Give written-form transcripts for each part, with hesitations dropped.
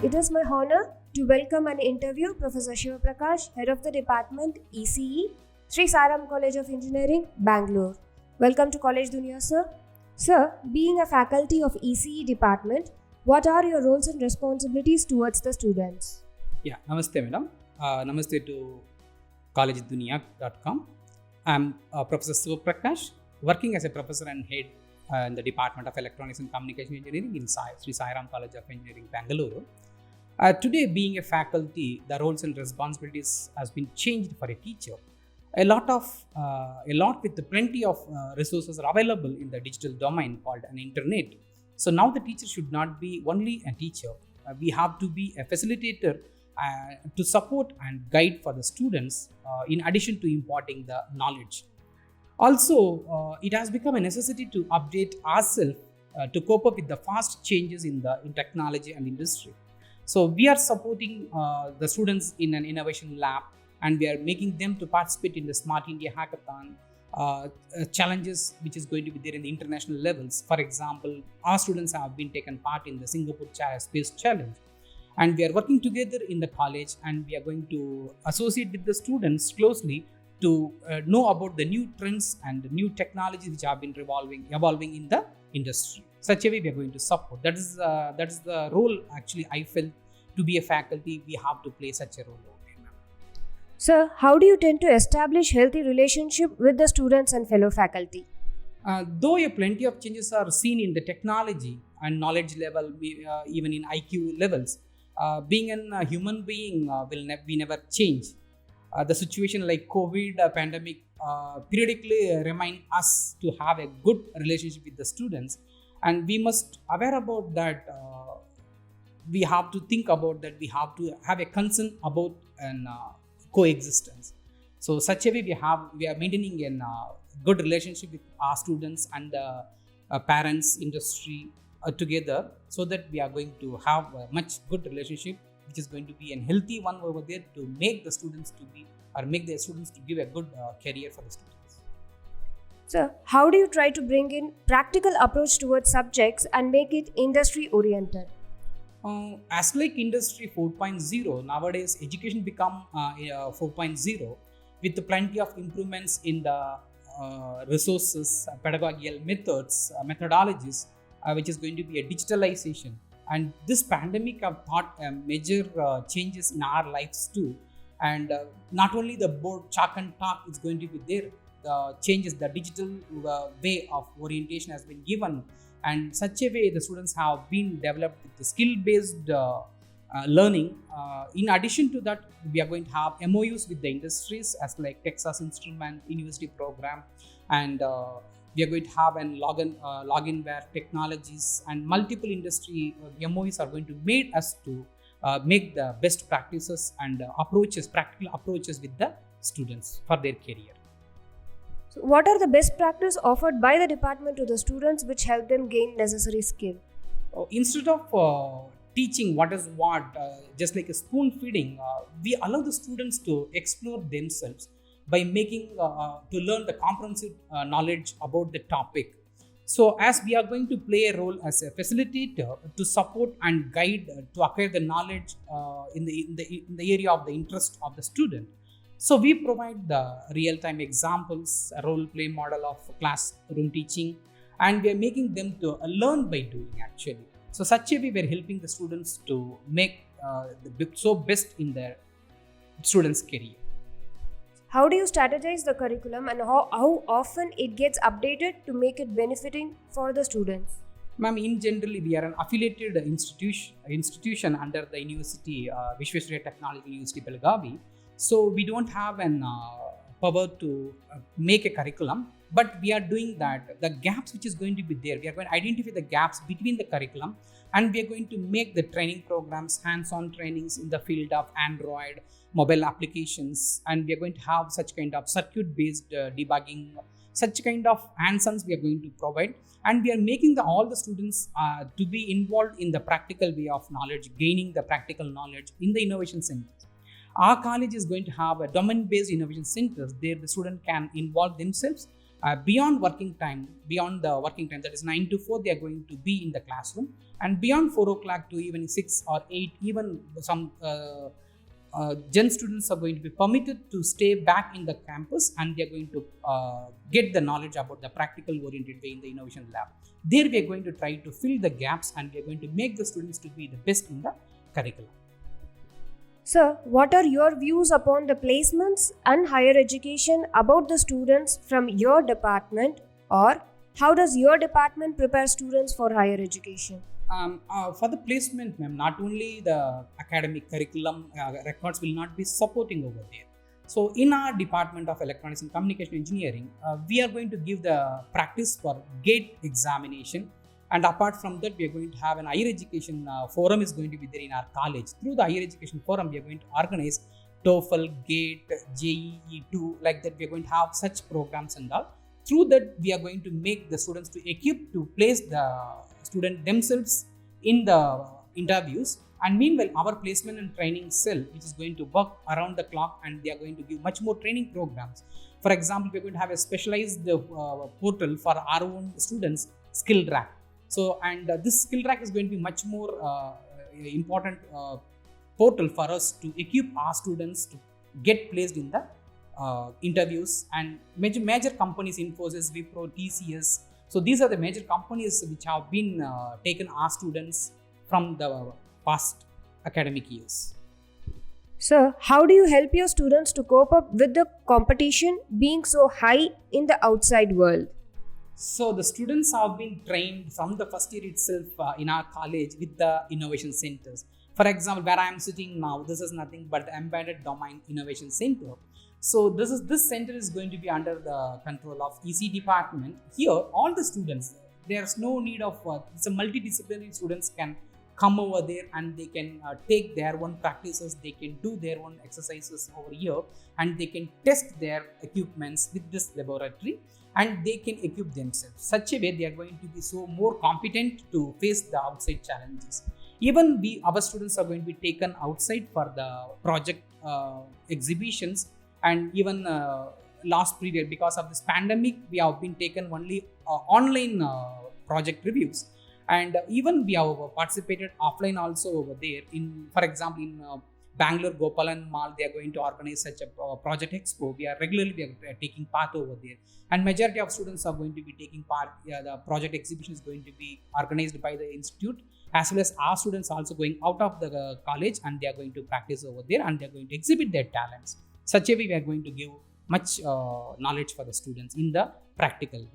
It is my honor to welcome and interview Professor Shiva Prakash, Head of the Department ECE, Sri Sai Ram College of Engineering, Bangalore. Welcome to College Dunia, sir. Sir, being a faculty of ECE department, what are your roles and responsibilities towards the students? Yeah, namaste, madam. Namaste to collegedunia.com. I'm Professor Shiva Prakash, working as a professor and head in the Department of Electronics and Communication Engineering in Sri Sai Ram College of Engineering, Bangalore. Today, being a faculty, the roles and responsibilities has been changed for a teacher. A lot with plenty of resources are available in the digital domain called an internet. So now the teacher should not be only a teacher. We have to be a facilitator to support and guide for the students in addition to imparting the knowledge. Also, it has become a necessity to update ourselves to cope up with the fast changes in technology and industry. So we are supporting the students in an innovation lab, and we are making them to participate in the Smart India Hackathon challenges which is going to be there in the international levels. For example, our students have been taken part in the Singapore Space Challenge, and we are working together in the college, and we are going to associate with the students closely to know about the new trends and the new technologies which have been evolving in the industry. Such a way we are going to support. That is the role actually I felt to be a faculty we have to play such a role. Sir, how do you tend to establish healthy relationship with the students and fellow faculty? Though plenty of changes are seen in the technology and knowledge level, even in IQ levels, being a human being we never change. The situation like COVID pandemic periodically remind us to have a good relationship with the students, and we must aware about that. We have to think about that. We have to have a concern about an coexistence. So such a way we are maintaining a good relationship with our students and the parents, industry together, so that we are going to have a much good relationship, which is going to be a healthy one over there to make the students to give a good career for the students. Sir, how do you try to bring in practical approach towards subjects and make it industry oriented? As like industry 4.0, nowadays education become 4.0 with plenty of improvements in the resources, pedagogical methods, methodologies, which is going to be a digitalization. And this pandemic have brought major changes in our lives too. And not only the board chalk and talk is going to be there, the changes, the digital way of orientation has been given, and such a way the students have been developed with the skill-based learning. In addition to that, we are going to have MOUs with the industries as like Texas Instrument University program, and we are going to have an login-ware technologies, and multiple industry MOUs are going to made us to make the best practices and practical approaches with the students for their career. So what are the best practice offered by the department to the students which help them gain necessary skill? Instead of teaching what is what, just like a spoon feeding, we allow the students to explore themselves by making to learn the comprehensive knowledge about the topic. So as we are going to play a role as a facilitator to support and guide to acquire the knowledge in the area of the interest of the student. So we provide the real-time examples, a role-play model of classroom teaching, and we are making them to learn by doing actually. So such a way we are helping the students to make the best in their students' career. How do you strategize the curriculum, and how often it gets updated to make it benefiting for the students? Ma'am, in generally we are an affiliated institution under the university, Visvesvaraya Technology University, Belagavi. So we don't have an power to make a curriculum, but we are doing that. The gaps which is going to be there, we are going to identify the gaps between the curriculum, and we are going to make the training programs, hands-on trainings in the field of Android, mobile applications, and we are going to have such kind of circuit-based debugging, such kind of hands-ons we are going to provide, and we are making all the students to be involved in the practical way of knowledge, gaining the practical knowledge in the innovation centers. Our college is going to have a domain-based innovation centers. There the student can involve themselves Beyond the working time, that is 9 to 4, they are going to be in the classroom, and beyond 4 o'clock to even 6 or 8, even some Gen students are going to be permitted to stay back in the campus, and they are going to get the knowledge about the practical oriented way in the innovation lab. There we are going to try to fill the gaps, and we are going to make the students to be the best in the curriculum. Sir, what are your views upon the placements and higher education about the students from your department, or how does your department prepare students for higher education? For the placement, ma'am, not only the academic curriculum records will not be supporting over there. So in our Department of Electronics and Communication Engineering, we are going to give the practice for GATE examination. And apart from that, we are going to have an higher education forum is going to be there in our college. Through the higher education forum, we are going to organize TOEFL, GATE, JEE2, like that. We are going to have such programs and all. Through that, we are going to make the students to equip to place the student themselves in the interviews. And meanwhile, our placement and training cell, which is going to work around the clock, and they are going to give much more training programs. For example, we are going to have a specialized portal for our own students, Skill Rack. So, and this Skill Rack is going to be much more important portal for us to equip our students to get placed in the interviews. And major companies, Infosys, Wipro, TCS. So these are the major companies which have been taken our students from the past academic years. Sir, how do you help your students to cope up with the competition being so high in the outside world? So the students have been trained from the first year itself in our college with the innovation centers. For example, where I am sitting now, this is nothing but Embedded Domain Innovation Center. So this center is going to be under the control of EC department. Here, all the students, there's no need of, it's a multidisciplinary, students can come over there and they can take their own practices, they can do their own exercises over here, and they can test their equipments with this laboratory, and they can equip themselves. Such a way they are going to be so more competent to face the outside challenges. Even our students are going to be taken outside for the project exhibitions, and even last period, because of this pandemic, we have been taken only online project reviews. And even we have participated offline also over there. For example, in Bangalore Gopalan Mall, they are going to organize such a project expo. We are taking part over there, and majority of students are going to be taking part. The project exhibition is going to be organized by the institute, as well as our students also going out of the college, and they are going to practice over there, and they are going to exhibit their talents. Such a way, we are going to give much knowledge for the students in the practical way.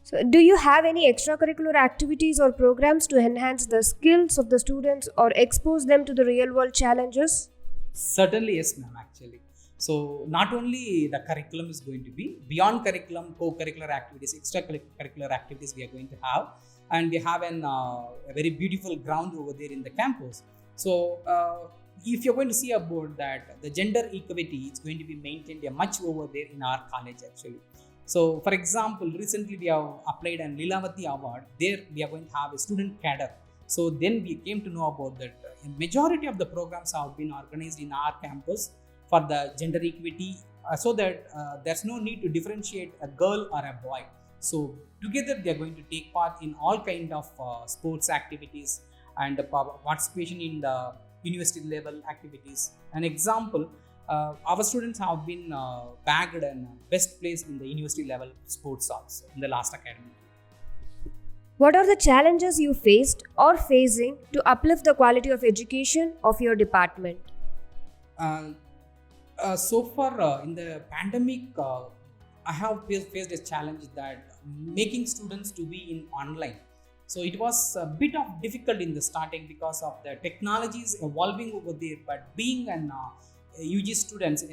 So, do you have any extracurricular activities or programs to enhance the skills of the students or expose them to the real world challenges? Certainly, yes, ma'am, actually. So, not only the curriculum is going to be, beyond curriculum, co-curricular activities, extracurricular activities we are going to have. And we have a very beautiful ground over there in the campus. So, if you're going to see about that, the gender equity is going to be maintained much over there in our college actually. So, for example, recently we have applied an Lilavati award. There we are going to have a student cadre. So then we came to know about that. A majority of the programs have been organized in our campus for the gender equity, so that there's no need to differentiate a girl or a boy. So together they are going to take part in all kind of sports activities and participation in the university level activities. An example, our students have been bagged and best place in the university level sports also in the last academic. What are the challenges you faced or facing to uplift the quality of education of your department? So far in the pandemic, I have faced a challenge that making students to be in online. So it was a bit of difficult in the starting because of the technologies evolving over there, but being an UG students,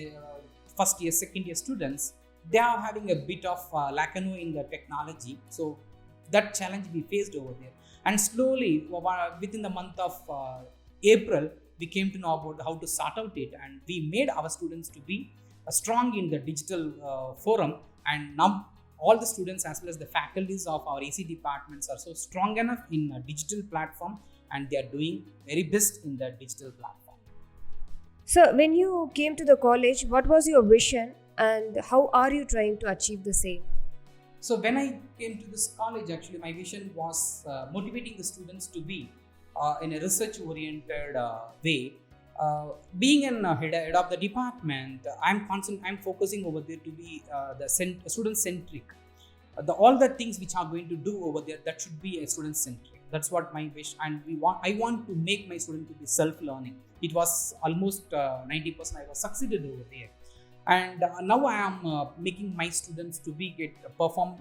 first year, second year students, they are having a bit of lacunae in the technology. So that challenge we faced over there. And slowly, within the month of April, we came to know about how to sort out it, and we made our students to be strong in the digital forum. And now all the students as well as the faculties of our AC departments are so strong enough in a digital platform, and they are doing very best in the digital platform. So, when you came to the college, what was your vision and how are you trying to achieve the same? So when I came to this college, actually my vision was motivating the students to be in a research-oriented way. Being in head of the department, I'm focusing over there to be student-centric. All the things which are going to do over there, that should be a student-centric. That's what my wish, and I want to make my student to be self-learning. It was almost 90% I was succeeded over there. And now I am making my students to be perform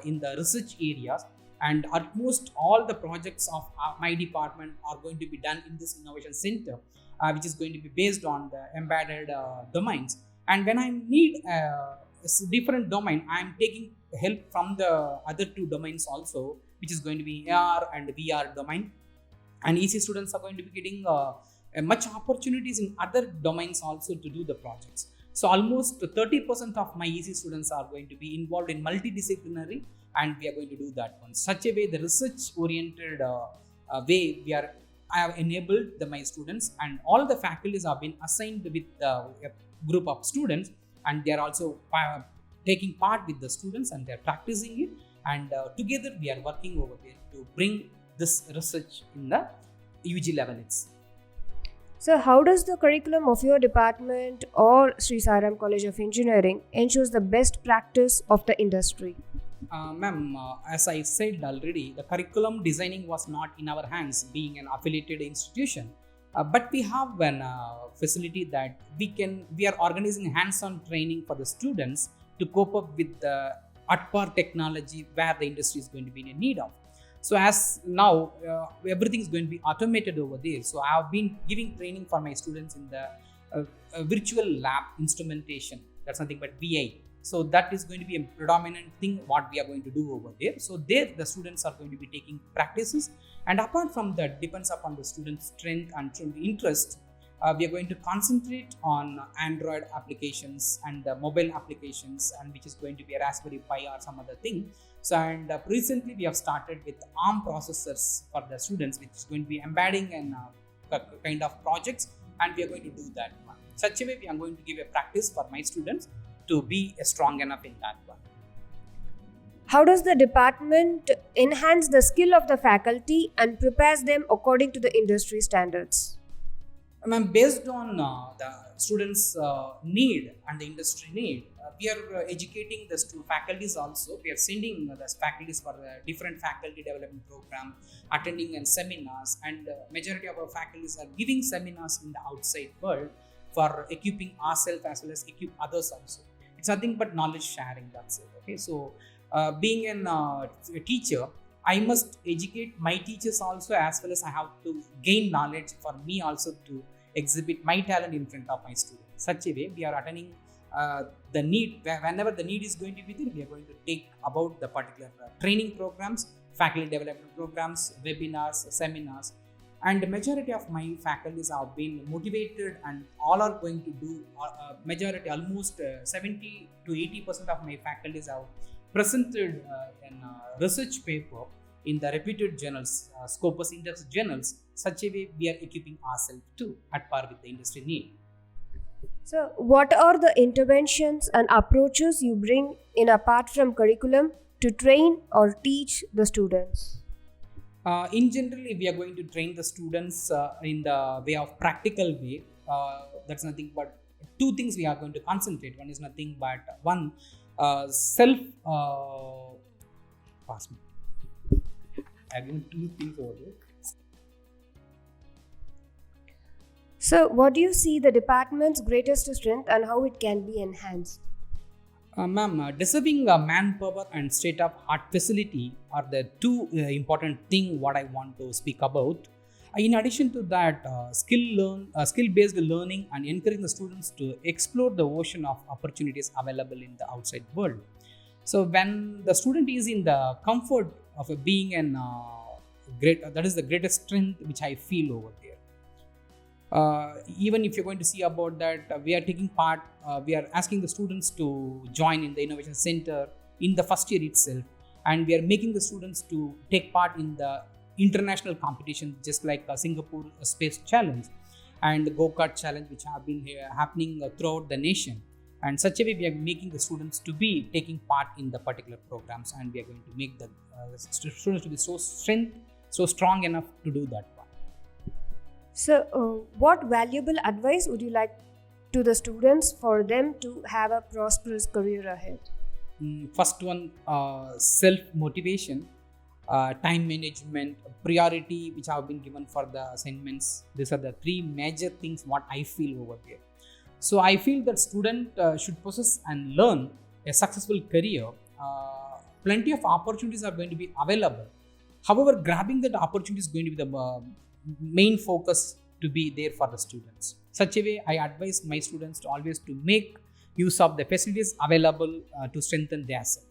in the research areas, and almost all the projects of my department are going to be done in this innovation center, which is going to be based on the embedded domains. And when I need a different domain, I am taking help from the other two domains also, which is going to be AR and VR domain. And EC students are going to be getting much opportunities in other domains also to do the projects. So almost 30% of my EC students are going to be involved in multidisciplinary, and we are going to do that one. Such a way, the research-oriented way, I have enabled my students, and all the faculties have been assigned with a group of students, and they are also taking part with the students, and they are practicing it. And together we are working over there to bring this research in the UG level itself. So, how does the curriculum of your department or Sri Sairam College of Engineering ensures the best practice of the industry? Ma'am, as I said already, the curriculum designing was not in our hands, being an affiliated institution. But we have an facility that we are organizing hands-on training for the students to cope up with the at-par technology where the industry is going to be in need of. So as now everything is going to be automated over there. So I have been giving training for my students in the virtual lab instrumentation. That's nothing but VI. So that is going to be a predominant thing what we are going to do over there. So there the students are going to be taking practices, and apart from that, depends upon the student's strength and interest. We are going to concentrate on Android applications and mobile applications, and which is going to be a Raspberry Pi or some other thing. So, and recently we have started with ARM processors for the students, which is going to be embedding and kind of projects, and we are going to do that one. Such a way, we are going to give a practice for my students to be strong enough in that one. How does the department enhance the skill of the faculty and prepares them according to the industry standards? Based on the students' need and the industry need, we are educating the faculties also. We are sending the faculties for the different faculty development program, attending and seminars, and majority of our faculties are giving seminars in the outside world for equipping ourselves as well as equip others also. It's nothing but knowledge sharing, that's it. Okay, so being a teacher, I must educate my teachers also, as well as I have to gain knowledge for me also to exhibit my talent in front of my students. Such a way, we are attending the need, whenever the need is going to be there, we are going to take about the particular training programs, faculty development programs, webinars, seminars. And the majority of my faculties have been motivated, and all are going to do, majority, almost 70 to 80% of my faculties have presented in a research paper in the reputed journals, Scopus Index journals. Such a way, we are equipping ourselves too at par with the industry need. So, what are the interventions and approaches you bring in apart from curriculum to train or teach the students? In generally, we are going to train the students in the way of practical way. That's nothing but two things we are going to concentrate. One is nothing but self. Pass me. I have given two things over there. So, what do you see the department's greatest strength and how it can be enhanced? Ma'am, deserving manpower and state-of-art facility are the two important things what I want to speak about. In addition to that, skill-based learning and encouraging the students to explore the ocean of opportunities available in the outside world. So when the student is in the comfort of being an that is the greatest strength which I feel over there. Even if you're going to see about that, we are taking part, we are asking the students to join in the Innovation Center in the first year itself, and we are making the students to take part in the international competition, just like Singapore Space Challenge and the Go-Kart Challenge, which have been happening throughout the nation. and such a way we are making the students to be taking part in the particular programs, and we are going to make the students to be so strong enough to do that one. So, what valuable advice would you like to the students for them to have a prosperous career ahead? First one, self motivation, time management, priority which have been given for the assignments. These are the three major things what I feel over here. So I feel that student should possess and learn a successful career. Plenty of opportunities are going to be available. However, grabbing that opportunity is going to be the main focus to be there for the students. Such a way, I advise my students to always to make use of the facilities available to strengthen their self.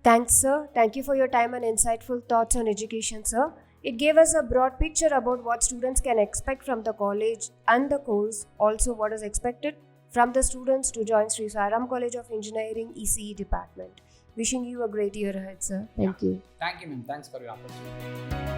Thanks, sir. Thank you for your time and insightful thoughts on education, sir. It gave us a broad picture about what students can expect from the college and the course, also what is expected from the students to join Sri Sai Ram College of Engineering ECE department. Wishing you a great year ahead, sir. Thank you. Thank you, ma'am. Thanks for your opportunity.